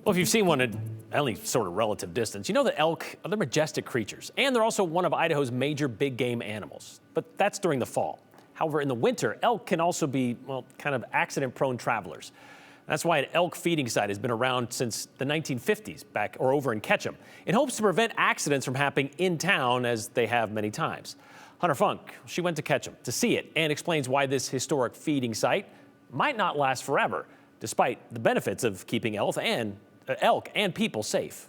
Well, if you've seen one at any sort of relative distance, you know that elk are they're majestic creatures, and they're also one of Idaho's major big game animals. But that's during the fall. However, in the winter, elk can also be, well, kind of accident-prone travelers. That's why an elk feeding site has been around since the 1950s, back or over in Ketchum, in hopes to prevent accidents from happening in town, as they have many times. Hunter Funk, she went to Ketchum to see it and explains why this historic feeding site might not last forever, despite the benefits of keeping elk and people safe.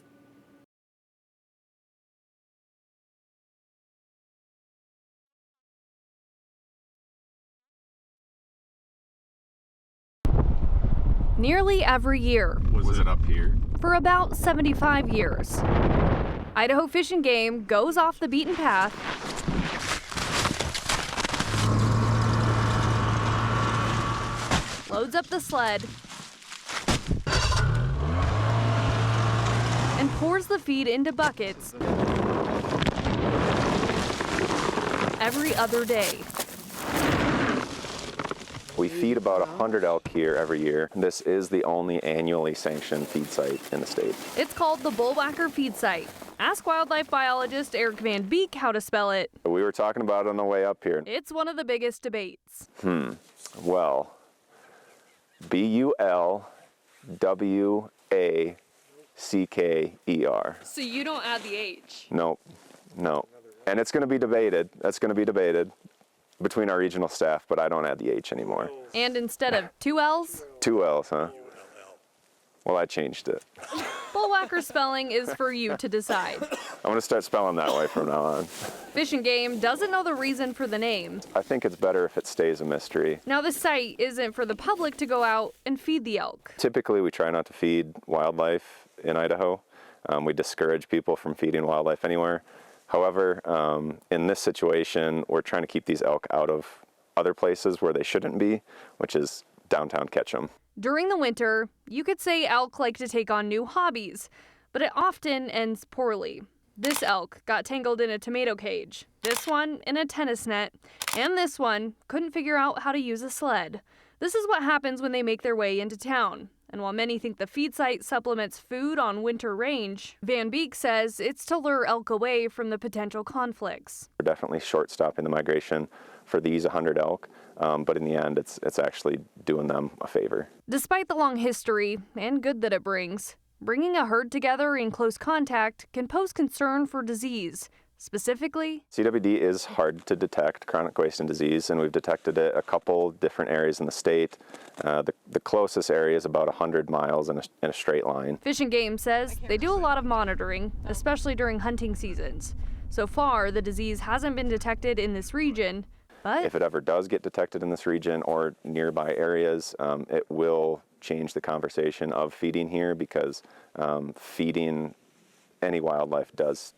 Nearly every year. Was it up here? For about 75 years. Idaho Fish and Game goes off the beaten path loads up the sled and pours the feed into buckets every other day. We feed about 100 elk here every year. This is the only annually sanctioned feed site in the state. It's called the Bullwhacker Feed Site. Ask wildlife biologist Eric Van Beek how to spell it. We were talking about it on the way up here. It's one of the biggest debates. Well, Bullwhacker. So you don't add the H? No. And it's going to be debated. That's going to be debated between our regional staff, but I don't add the H anymore. And instead of 2 L's? 2 L's, huh? Well, I changed it. Bullwhacker spelling is for you to decide. I'm going to start spelling that way from now on. Fish and Game doesn't know the reason for the name. I think it's better if it stays a mystery. Now, the site isn't for the public to go out and feed the elk. Typically, we try not to feed wildlife in Idaho. We discourage people from feeding wildlife anywhere. However, in this situation, we're trying to keep these elk out of other places where they shouldn't be, which is downtown Ketchum. During the winter, you could say elk like to take on new hobbies, but it often ends poorly. This elk got tangled in a tomato cage, this one in a tennis net, and this one couldn't figure out how to use a sled. This is what happens when they make their way into town. And while many think the feed site supplements food on winter range, Van Beek says it's to lure elk away from the potential conflicts. We're definitely short-stopping the migration for these 100 elk, but in the end, it's actually doing them a favor. Despite the long history and good that it brings, bringing a herd together in close contact can pose concern for disease. Specifically, CWD is hard to detect, chronic wasting disease, and we've detected it a couple different areas in the state. The closest area is about 100 miles in a straight line. Fish and Game says they do a lot of monitoring, especially during hunting seasons. So far, the disease hasn't been detected in this region, but if it ever does get detected in this region or nearby areas, it will change the conversation of feeding here, because feeding any wildlife does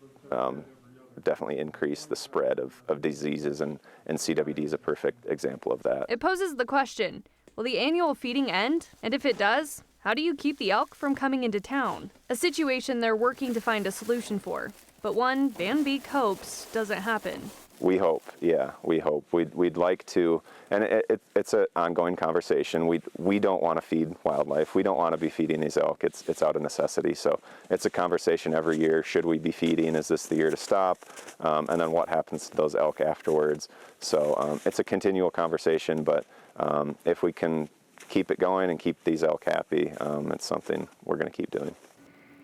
definitely increase the spread of diseases, and CWD is a perfect example of that. It poses the question, will the annual feeding end? And if it does, how do you keep the elk from coming into town? A situation they're working to find a solution for, but one Van Beek hopes doesn't happen. We hope, yeah, we hope. We'd like to, and it's an ongoing conversation. We don't want to feed wildlife. We don't want to be feeding these elk. It's out of necessity. So it's a conversation every year. Should we be feeding? Is this the year to stop? And then what happens to those elk afterwards? So it's a continual conversation, but if we can keep it going and keep these elk happy, it's something we're going to keep doing.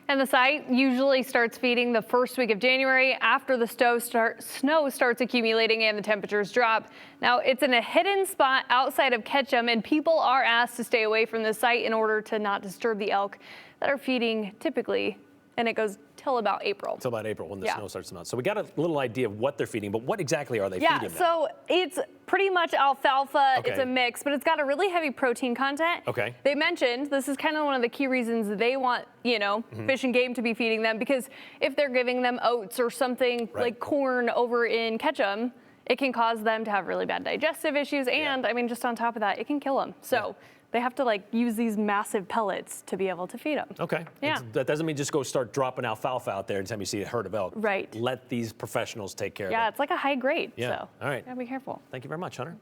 And the site usually starts feeding the first week of January after the snow starts accumulating and the temperatures drop. Now, it's in a hidden spot outside of Ketchum, and people are asked to stay away from the site in order to not disturb the elk that are feeding typically, and it goes till about April. Till about April when the snow starts to melt. So we got a little idea of what they're feeding, but what exactly are they feeding them? So it's pretty much alfalfa. Okay. It's a mix, but it's got a really heavy protein content. Okay. They mentioned this is kind of one of the key reasons they want, Fish and Game to be feeding them, because if they're giving them oats or something like corn over in Ketchum, it can cause them to have really bad digestive issues. And I mean, just on top of that, it can kill them. So they have to use these massive pellets to be able to feed them. Okay. Yeah. That doesn't mean just go start dropping alfalfa out there anytime you see a herd of elk. Right. Let these professionals take care of it. Yeah, it's like a high grade. Yeah. So all right. gotta be careful. Thank you very much, Hunter.